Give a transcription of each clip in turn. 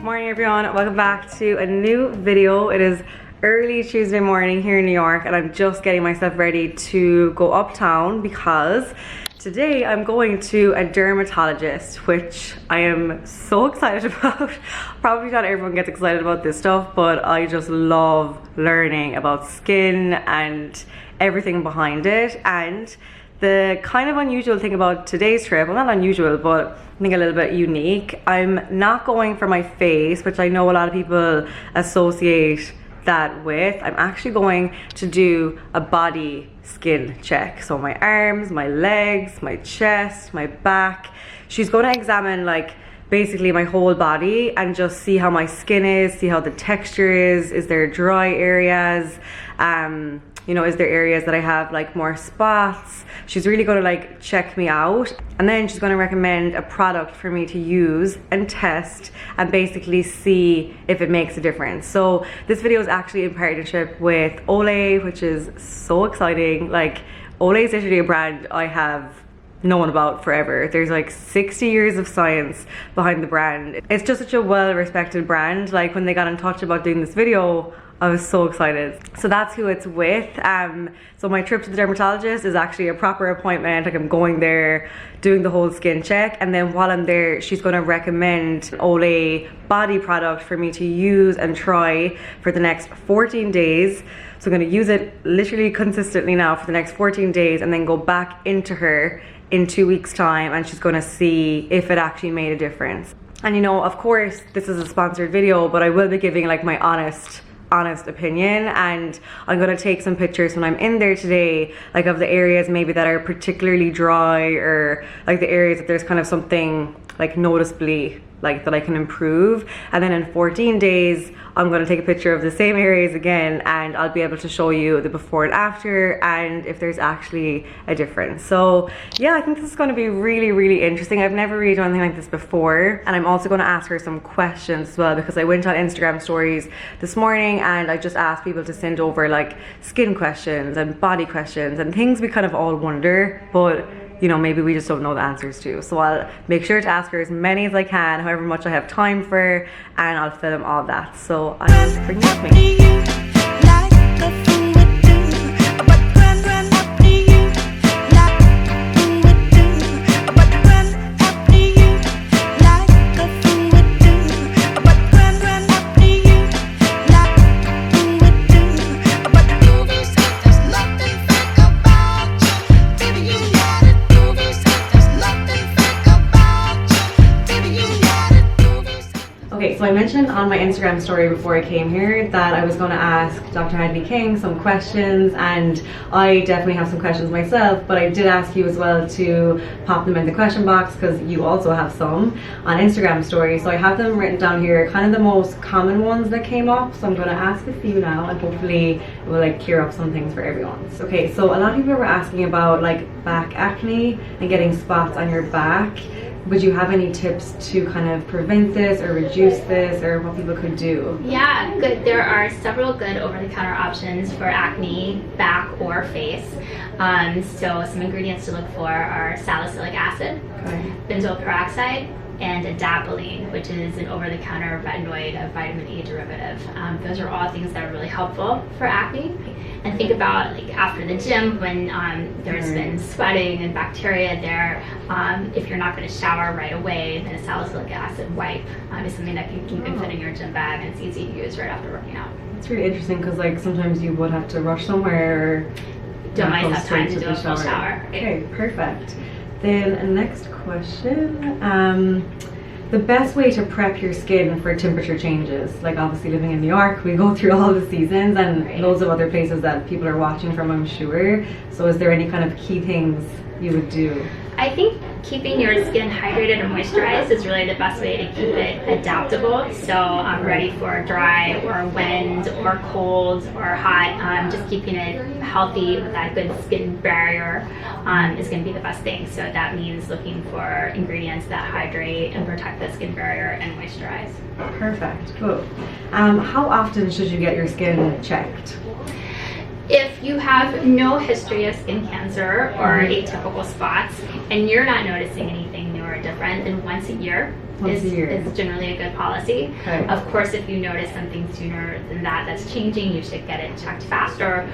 Morning everyone, welcome back to a new video. It is early Tuesday morning here in New York and I'm just getting myself ready to go uptown because today I'm going to a dermatologist, which I am so excited about. Probably not everyone gets excited about this stuff, but I just love learning about skin and everything behind it. And the kind of unusual thing about today's trip, well not unusual, but I think a little bit unique, I'm not going for my face, which I know a lot of people associate that with. I'm actually going to do a body skin check. So my arms, my legs, my chest, my back. She's going to examine like basically my whole body and just see how my skin is, see how the texture is there dry areas, you know, is there areas that I have like more spots. She's really going to like check me out, and then she's going to recommend a product for me to use and test and basically see if it makes a difference. So this video is actually in partnership with Olay, which is so exciting. Like Olay is literally a brand I have known about forever. There's like 60 years of science behind the brand. It's just such a well-respected brand. Like when they got in touch about doing this video, I was so excited. So that's who it's with. So my trip to the dermatologist is actually a proper appointment. Like I'm going there, doing the whole skin check, and then while I'm there, she's gonna recommend an Olay body product for me to use and try for the next 14 days. So I'm gonna use it literally consistently now for the next 14 days and then go back into her in 2 weeks time, and she's gonna see if it actually made a difference. And you know, of course, this is a sponsored video, but I will be giving like my honest opinion, and I'm gonna take some pictures when I'm in there today, like of the areas maybe that are particularly dry, or like the areas that there's kind of something like noticeably like that I can improve. And then in 14 days I'm going to take a picture of the same areas again, and I'll be able to show you the before and after and if there's actually a difference. So yeah, I think this is going to be really interesting. I've never really done anything like this before, and I'm also going to ask her some questions as well, because I went on Instagram stories this morning and I just asked people to send over like skin questions and body questions and things we kind of all wonder, but you know, maybe we just don't know the answers to. So I'll make sure to ask her as many as I can, however much I have time for, and I'll film all that. So I'll bring you with me. Okay, so I mentioned on my Instagram story before I came here that I was going to ask Dr. Hadley King some questions, and I definitely have some questions myself, but I did ask you as well to pop them in the question box because you also have some on Instagram story. So I have them written down here, kind of the most common ones that came up. So I'm going to ask a few now, and hopefully it will like clear up some things for everyone. Okay, so a lot of people were asking about like back acne and getting spots on your back. Would you have any tips to kind of prevent this or reduce this, or what people could do? Yeah, good. There are several good over-the-counter options for acne, back or face. So some ingredients to look for are salicylic acid, benzoyl peroxide, and adapalene, which is an over-the-counter retinoid, a vitamin E derivative. Those are all things that are really helpful for acne. And think about like after the gym when there's been sweating and bacteria there. If you're not going to shower right away, then a salicylic acid wipe is something that you can fit in your gym bag, and it's easy to use right after working out. It's really interesting because like sometimes you would have to rush somewhere. Or don't always have time to do a full shower. Okay, perfect. Then next question. The best way to prep your skin for temperature changes. Like obviously living in New York, we go through all the seasons and loads of other places that people are watching from, I'm sure. So is there any kind of key things you would do? I think keeping your skin hydrated and moisturized is really the best way to keep it adaptable. So I'm ready for dry or wind or cold or hot. Just keeping it healthy with that good skin barrier is going to be the best thing. So that means looking for ingredients that hydrate and protect the skin barrier and moisturize. Perfect, cool. How often should you get your skin checked? If you have no history of skin cancer or atypical spots and you're not noticing anything new or different, then once a year Once a year. is generally a good policy. Okay. Of course, if you notice something sooner than that's changing, you should get it checked faster.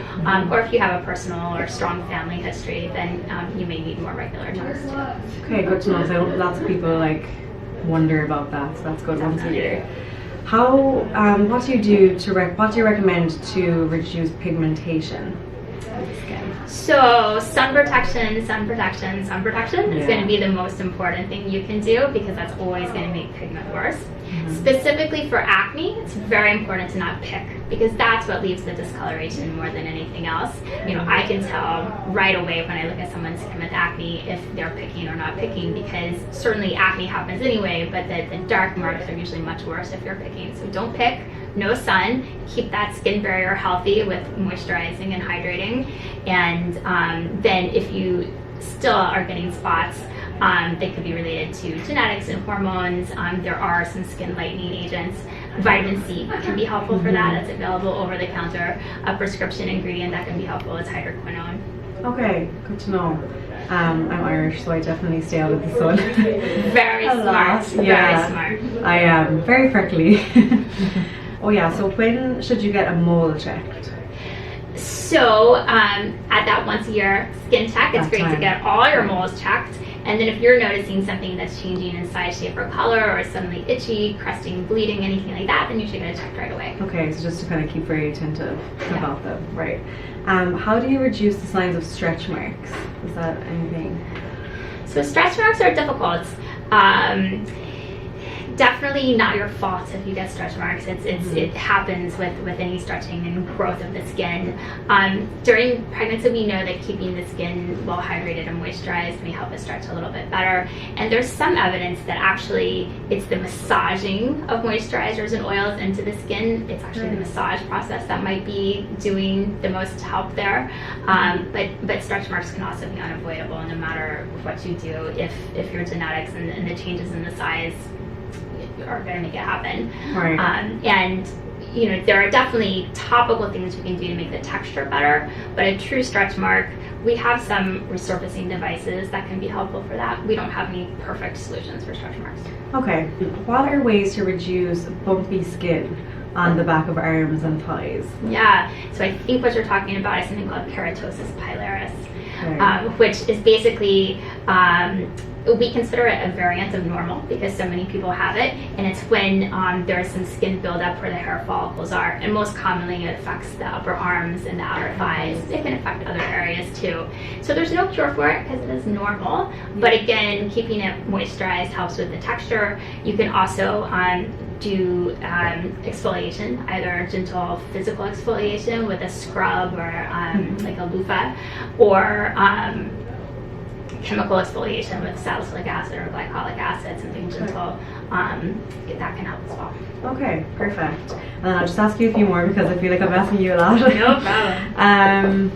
Or if you have a personal or strong family history, then you may need more regular checks too. Okay, good to know. So lots of people like wonder about that, so that's good. Once a year. How? What do you do what do you recommend to reduce pigmentation of the skin? So sun protection is going to be the most important thing you can do, because that's always going to make pigment worse. Specifically for acne, it's very important to not pick, because that's what leaves the discoloration more than anything else. You know, I can tell right away when I look at someone's skin with acne if they're picking or not picking, because certainly acne happens anyway, but the dark marks are usually much worse if you're picking. So don't pick, no sun, keep that skin barrier healthy with moisturizing and hydrating. And then if you still are getting spots, they could be related to genetics and hormones. There are some skin lightening agents. Vitamin C can be helpful for that. That's available over the counter. A prescription ingredient that can be helpful is hydroquinone. Okay, good to know. I'm Irish, so I definitely stay out of the sun. Very smart. Yeah. Very smart. I am very freckly. Oh yeah, so when should you get a mole checked? So at that once a year skin check, it's great to get all your moles checked. And then if you're noticing something that's changing in size, shape, or color, or suddenly itchy, crusting, bleeding, anything like that, then you should get it checked right away. Okay, so just to kind of keep very attentive about them, right? How do you reduce the signs of stretch marks? Is that anything? So stretch marks are difficult. Definitely not your fault if you get stretch marks. It happens with any stretching and growth of the skin. During pregnancy, we know that keeping the skin well hydrated and moisturized may help it stretch a little bit better. And there's some evidence that actually it's the massaging of moisturizers and oils into the skin. It's actually the massage process that might be doing the most help there. But stretch marks can also be unavoidable no matter what you do if your genetics and the changes in the size are going to make it happen. Right. And you know, there are definitely topical things we can do to make the texture better, but a true stretch mark, we have some resurfacing devices that can be helpful for that. We don't have any perfect solutions for stretch marks. Okay, what are ways to reduce bumpy skin on the back of arms and thighs? Yeah, so I think what you're talking about is something called keratosis pilaris, Okay. which is basically we consider it a variant of normal because so many people have it, and it's when there's some skin buildup where the hair follicles are, and most commonly it affects the upper arms and the outer thighs. It can affect other areas too. So there's no cure for it because it is normal, but again, keeping it moisturized helps with the texture. You can also do exfoliation, either gentle physical exfoliation with a scrub or like a loofah, or chemical exfoliation with salicylic acid or glycolic acid, something gentle, that can help as well. Okay, perfect. And then I'll just ask you a few more because I feel like I'm asking you a lot. No problem.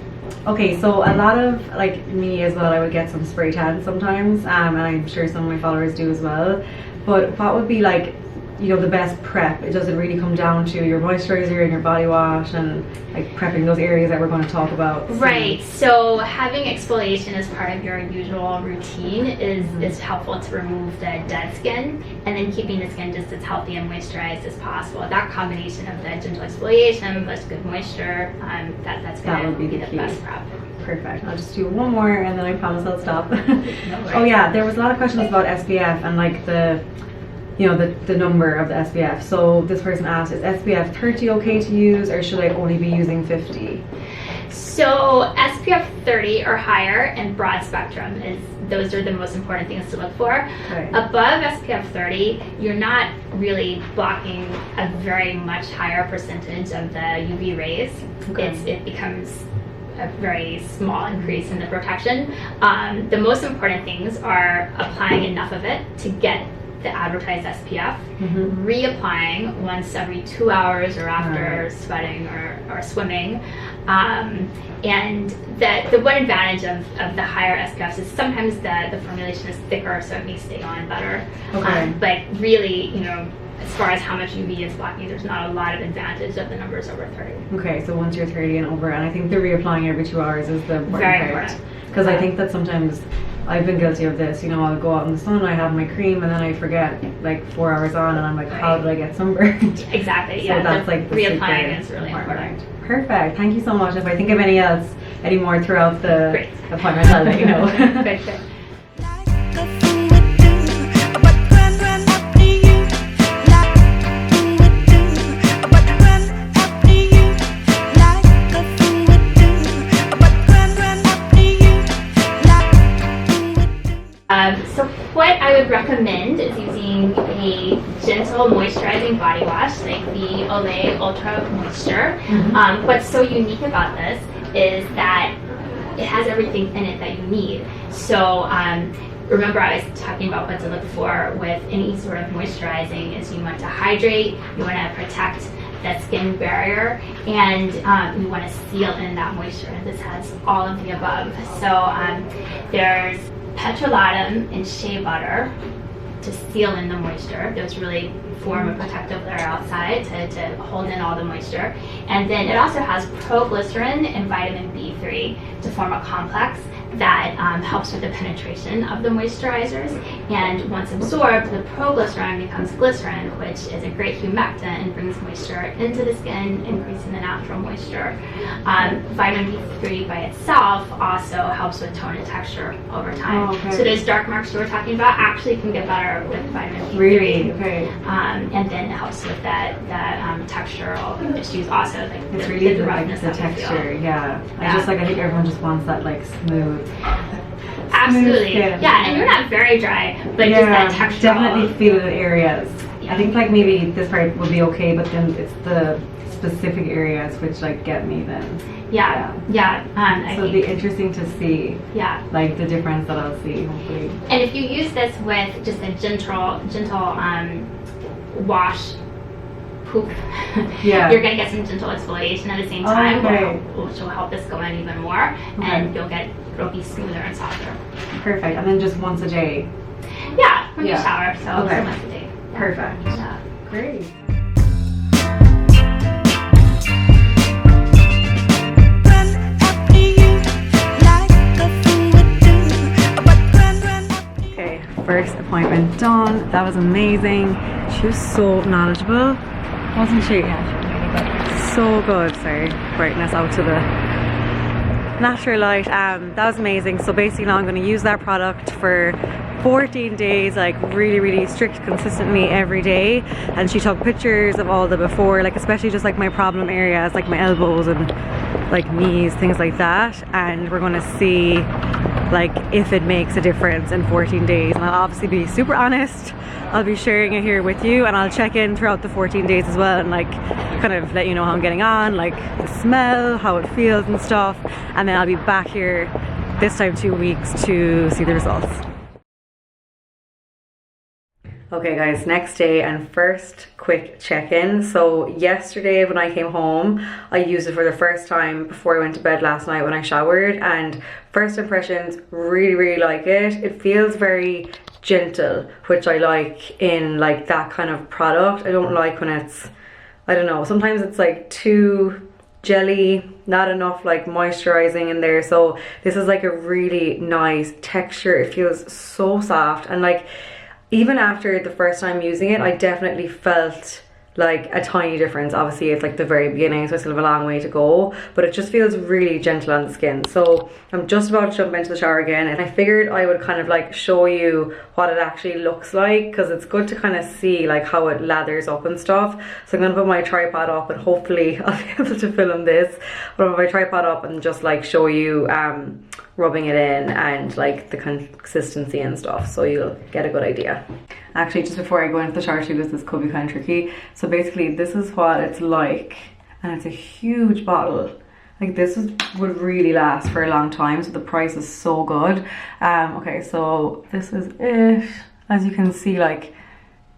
Okay, so a lot of, like me as well, I would get some spray tan sometimes, and I'm sure some of my followers do as well. But what would be like, you know, the best prep? It doesn't really come down to your moisturizer and your body wash and like prepping those areas that we're going to talk about. Right, so having exfoliation as part of your usual routine is helpful to remove the dead skin, and then keeping the skin just as healthy and moisturized as possible. That combination of the gentle exfoliation plus good moisture, that's going to be the best prep. Perfect. I'll just do one more and then I promise I'll stop. Oh yeah, there was a lot of questions about SPF and like the number of the SPF. So this person asked, is SPF 30 okay to use, or should I only be using 50? So SPF 30 or higher and broad spectrum those are the most important things to look for. Okay. Above SPF 30, you're not really blocking a very much higher percentage of the UV rays. Okay. It becomes a very small increase in the protection. The most important things are applying enough of it to get the advertised SPF, reapplying once every 2 hours or after sweating or swimming. And the one advantage of the higher SPFs is sometimes the formulation is thicker, so it may stay on better. Okay. But really, you know, as far as how much UV it's blocking, there's not a lot of advantage of the numbers over 30. Okay, so once you're 30 and over, and I think the reapplying every 2 hours is the important Very part. important. Because I think that sometimes I've been guilty of this, you know, I'll go out in the sun, I have my cream, and then I forget like 4 hours on, and I'm like, how did I get sunburned? Exactly, So yeah. that's like the reapplying is really important. Perfect. Thank you so much. If I think of any more throughout the Great. appointment, I'll let you know. Good, good. So what I would recommend is using a gentle moisturizing body wash like the Olay Ultra Moisture. What's so unique about this is that it has everything in it that you need. So remember I was talking about what to look for with any sort of moisturizing is you want to hydrate, you want to protect that skin barrier, and you want to seal in that moisture, and this has all of the above. So there's petrolatum and shea butter to seal in the moisture. Those really form a protective layer outside to hold in all the moisture. And then it also has proglycerin and vitamin B3 to form a complex that helps with the penetration of the moisturizers. And once absorbed, the proglycerin becomes glycerin, which is a great humectant and brings moisture into the skin, increasing the natural moisture. Vitamin B3 by itself also helps with tone and texture over time. Oh, okay. So those dark marks you were talking about actually can get better with vitamin B3. Really? Okay. And then it helps with that textural issues also, like It's the, really the the, roughness like, the that we feel. texture, yeah. Yeah. I think everyone just wants that like smooth. Absolutely. Skin. Yeah, and you're not very dry, but Yeah, just that texture. definitely feel it in areas. Yeah. I think like maybe this part would be okay, but then it's the specific areas which like get me then. Yeah. I So it'd be think, interesting to see like the difference that I'll see hopefully. and if you use this with just a gentle wash poof, Yeah. you're gonna get some gentle exfoliation at the same time, okay. which will help this go in even more, and it'll be smoother and softer. Perfect. And then just once a day. Yeah, when you Yeah. shower, so Okay. once a day. Yeah. Perfect. Yeah. Great. Okay, first appointment done. That was amazing. She was so knowledgeable, wasn't she? So good. Sorry, brightness out to the natural light. That was amazing. So basically now I'm going to use that product for 14 days, like really strict, consistently every day. And she took pictures of all the before, like especially just like my problem areas, like my elbows and like knees, things like that. And we're going to see like if it makes a difference in 14 days. And I'll obviously be super honest. I'll be sharing it here with you, and I'll check in throughout the 14 days as well, and like kind of let you know how I'm getting on, like the smell, how it feels and stuff. And then I'll be back here this time 2 weeks to see the results. Okay guys, next day and first quick check-in. So yesterday when I came home, I used it for the first time before I went to bed last night when I showered, and first impressions, really like it. It feels very gentle, which I like in like that kind of product. I don't like when it's, I don't know, sometimes it's like too jelly, not enough like moisturizing in there. So this is like a really nice texture. It feels so soft, and like even after the first time using it, I definitely felt like a tiny difference. Obviously it's like the very beginning, so I still have a long way to go, but it just feels really gentle on the skin. So I'm just about to jump into the shower again, and I figured I would kind of like show you what it actually looks like, because it's good to kind of see like how it lathers up and stuff. So I'm gonna put my tripod up, and hopefully I'll be able to film this, but I'll put my tripod up and just like show you rubbing it in and like the consistency and stuff, so you'll get a good idea. Actually, just before I go into the shower too, because this could be kind of tricky. So basically this is what it's like, and it's a huge bottle. Like this would really last for a long time, so the price is so good. Okay, so this is it. As you can see, like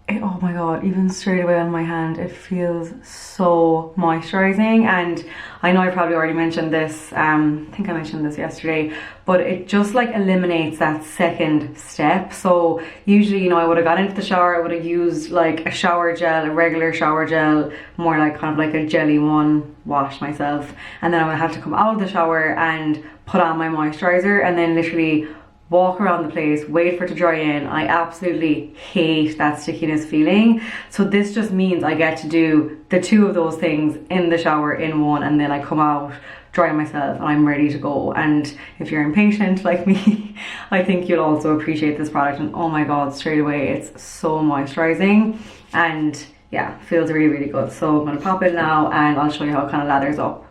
oh my god, even straight away on my hand it feels so moisturizing. And I know I probably already mentioned this, I think I mentioned this yesterday, but it just like eliminates that second step. So usually, you know, I would have got into the shower, I would have used like a shower gel, a regular shower gel, more like kind of like a jelly one, wash myself, and then I would have to come out of the shower and put on my moisturizer, and then literally walk around the place, wait for it to dry in. I absolutely hate that stickiness feeling. So this just means I get to do the 2 of those things in the shower in one, and then I come out, dry myself, and I'm ready to go. And if you're impatient like me, I think you'll also appreciate this product. And oh my god, straight away it's so moisturizing, and yeah, feels really, really good. So I'm gonna pop it now and I'll show you how it kind of lathers up.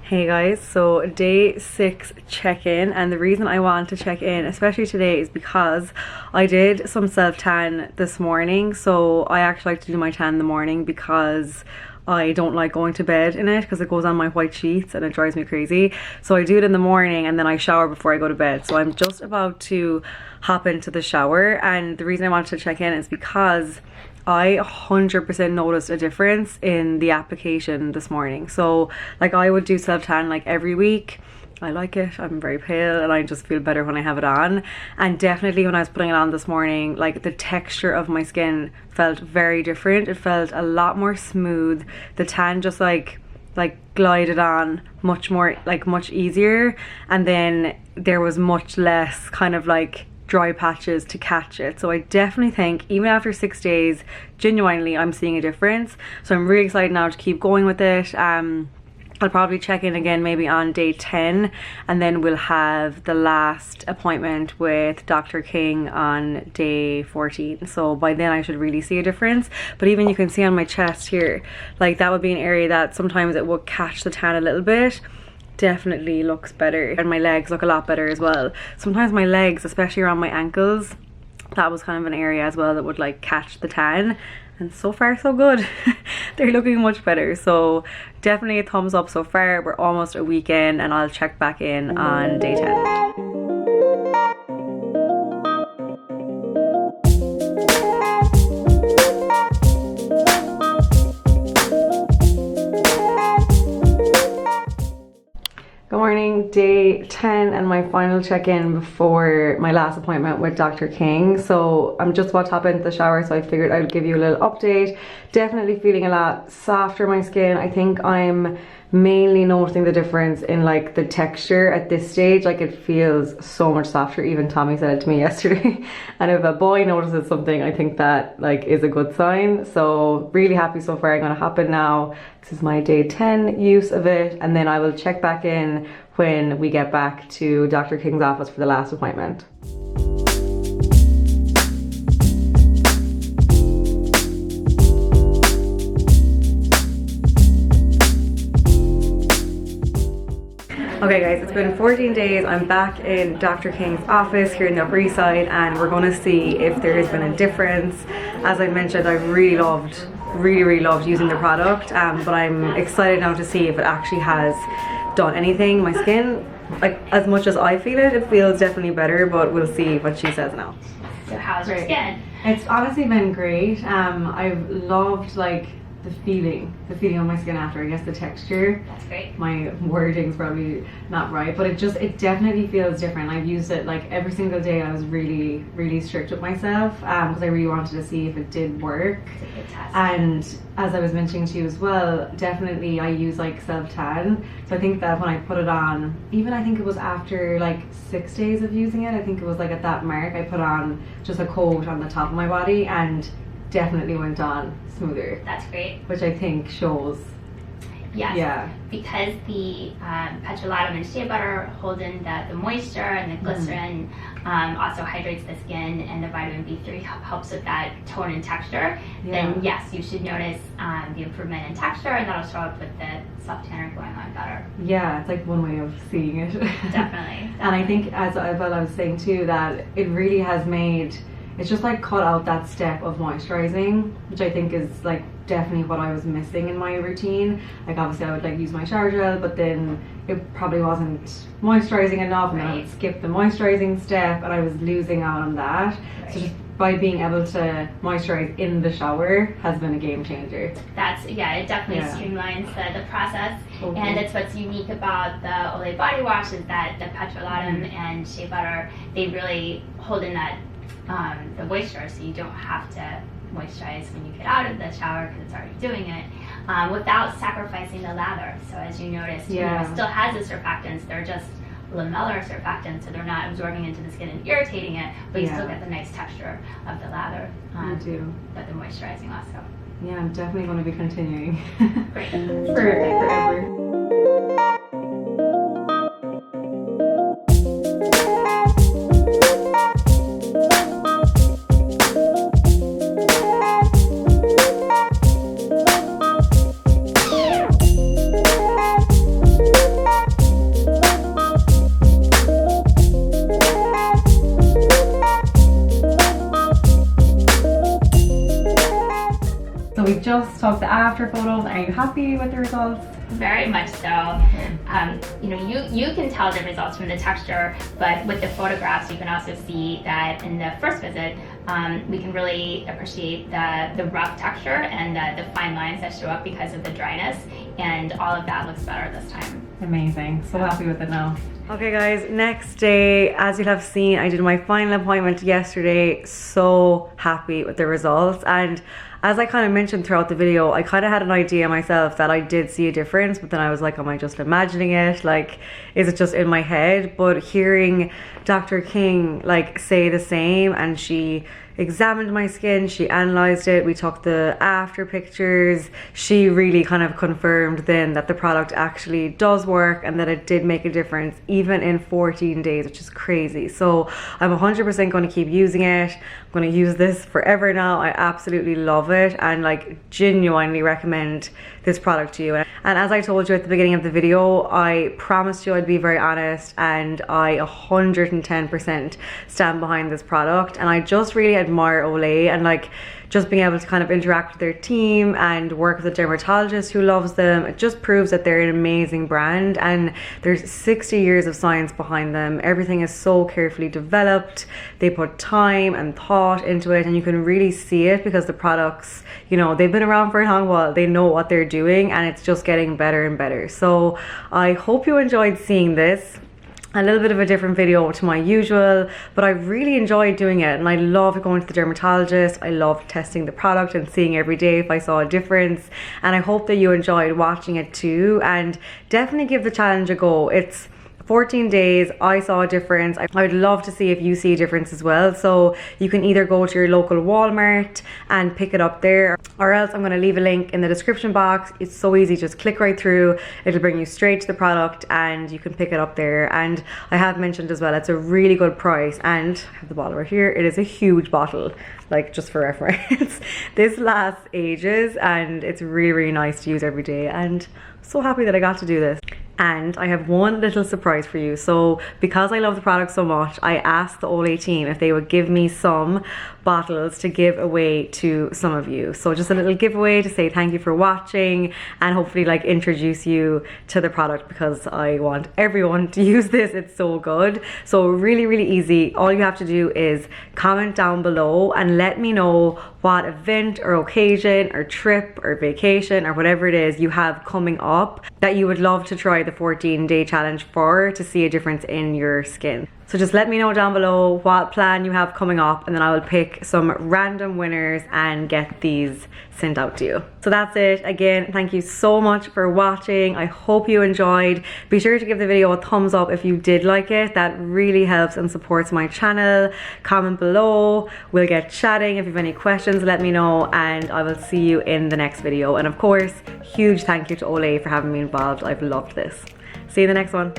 Hey guys, so day 6 check-in, and the reason I want to check in, especially today, is because I did some self-tan this morning. So I actually like to do my tan in the morning because I don't like going to bed in it because it goes on my white sheets and it drives me crazy. So I do it in the morning and then I shower before I go to bed. So I'm just about to hop into the shower, and the reason I wanted to check in is because I 100% noticed a difference in the application this morning. So like I would do self-tan like every week. I like it, I'm very pale and I just feel better when I have it on. And definitely when I was putting it on this morning, like the texture of my skin felt very different. It felt a lot more smooth. The tan just like glided on much more, like much easier. And then there was much less kind of like dry patches to catch it. So I definitely think even after 6 days, genuinely I'm seeing a difference. So I'm really excited now to keep going with it. I'll probably check in again maybe on day 10, and then we'll have the last appointment with Dr. King on day 14. So by then I should really see a difference. But even you can see on my chest here, like that would be an area that sometimes it would catch the tan a little bit. Definitely looks better, and my legs look a lot better as well. Sometimes my legs, especially around my ankles, that was kind of an area as well that would like catch the tan, and so far so good. They're looking much better, so definitely a thumbs up so far. We're almost a week in, and I'll check back in on day 10. Good morning, day 10 and my final check-in before my last appointment with Dr. King. So I'm just about to hop into the shower, so I figured I'd give you a little update. Definitely feeling a lot softer my skin. I think I'm mainly noticing the difference in like the texture at this stage. Like it feels so much softer. Even Tommy said it to me yesterday. And if a boy notices something, I think that like is a good sign. So really happy so far. I'm gonna hop in now. This is my day 10 use of it, and then I will check back in when we get back to Dr. King's office for the last appointment. Okay guys, it's been 14 days. I'm back in Dr. King's office here in the Upper East Side, and we're gonna see if there has been a difference. As I mentioned, I really loved using the product, but I'm excited now to see if it actually has done anything. My skin, like as much as I feel it, it feels definitely better, but we'll see what she says now. So how's your skin? It's honestly been great. I've loved like the feeling on my skin after, I guess the texture. That's great. My wording's probably not right, but it definitely feels different. I've used it like every single day. I was really strict with myself because I really wanted to see if it did work. It's a good test. And as I was mentioning to you as well, definitely I use like self-tan. So I think that when I put it on, even I think it was after like 6 days of using it, I think it was like at that mark, I put on just a coat on the top of my body and definitely went on smoother. That's great. Which I think shows. Yes. Yeah. Because the petrolatum and shea butter hold in the moisture, and the glycerin also hydrates the skin, and the vitamin B3 helps with that tone and texture. Yeah. Then yes, you should notice the improvement in texture, and that'll show up with the self-tanner going on better. Yeah, it's like one way of seeing it. Definitely. And I think as well, I was saying too, that it really has made, it's just like cut out that step of moisturizing, which I think is like definitely what I was missing in my routine. Like obviously I would like use my shower gel, but then it probably wasn't moisturizing enough, and then I would skip the moisturizing step, and I was losing out on that. Right. So just by being able to moisturize in the shower has been a game changer. That's, yeah, it definitely streamlines the process. Totally. And that's what's unique about the Olay body wash is that the petrolatum and shea butter, they really hold in that the moisture, so you don't have to moisturize when you get out of the shower because it's already doing it, without sacrificing the lather. So as you noticed, you know, it still has the surfactants. They're just lamellar surfactants, so they're not absorbing into the skin and irritating it, but you still get the nice texture of the lather. You do. But the moisturizing also. Yeah, I'm definitely going to be continuing. Great. Forever. So we just took the after photos. Are you happy with the results? Very much so. You know, you can tell the results from the texture, but with the photographs, you can also see that in the first visit, we can really appreciate the rough texture and the fine lines that show up because of the dryness, and all of that looks better this time. Amazing. So happy with it now. Okay guys, next day, as you'll have seen, I did my final appointment yesterday. So happy with the results. And as I kind of mentioned throughout the video, I kind of had an idea myself that I did see a difference, but then I was like, am I just imagining it? Like, is it just in my head? But hearing Dr. King like say the same, and she examined my skin, she analyzed it, we took the after pictures, she really kind of confirmed then that the product actually does work and that it did make a difference even in 14 days, which is crazy. So I'm 100% going to keep using it. I'm going to use this forever now. I absolutely love it and like genuinely recommend this product to you. And as I told you at the beginning of the video, I promised you I'd be very honest, and I 110% stand behind this product. And I just really admire Olay, and like just being able to kind of interact with their team and work with a dermatologist who loves them. It just proves that they're an amazing brand, and there's 60 years of science behind them. Everything is so carefully developed. They put time and thought into it, and you can really see it because the products, you know, they've been around for a long while. They know what they're doing, and it's just getting better and better. So I hope you enjoyed seeing this. A little bit of a different video to my usual, but I really enjoyed doing it, and I love going to the dermatologist. I love testing the product and seeing every day if I saw a difference, and I hope that you enjoyed watching it too, and definitely give the challenge a go. It's 14 days, I saw a difference. I would love to see if you see a difference as well. So you can either go to your local Walmart and pick it up there, or else I'm going to leave a link in the description box. It's so easy, just click right through. It'll bring you straight to the product and you can pick it up there. And I have mentioned as well, it's a really good price, and I have the bottle right here. It is a huge bottle, like just for reference. This lasts ages and it's really, really nice to use every day, and I'm so happy that I got to do this. And I have one little surprise for you. So because I love the product so much, I asked the Olay team if they would give me some bottles to give away to some of you. So just a little giveaway to say thank you for watching, and hopefully like introduce you to the product, because I want everyone to use this. It's so good. So really, really easy. All you have to do is comment down below and let me know what event or occasion or trip or vacation or whatever it is you have coming up that you would love to try the 14-day challenge for, to see a difference in your skin. So just let me know down below what plan you have coming up, and then I will pick some random winners and get these sent out to you. So that's it. Again, thank you so much for watching. I hope you enjoyed. Be sure to give the video a thumbs up if you did like it. That really helps and supports my channel. Comment below. We'll get chatting. If you have any questions, let me know, and I will see you in the next video. And of course, huge thank you to Olay for having me involved. I've loved this. See you in the next one.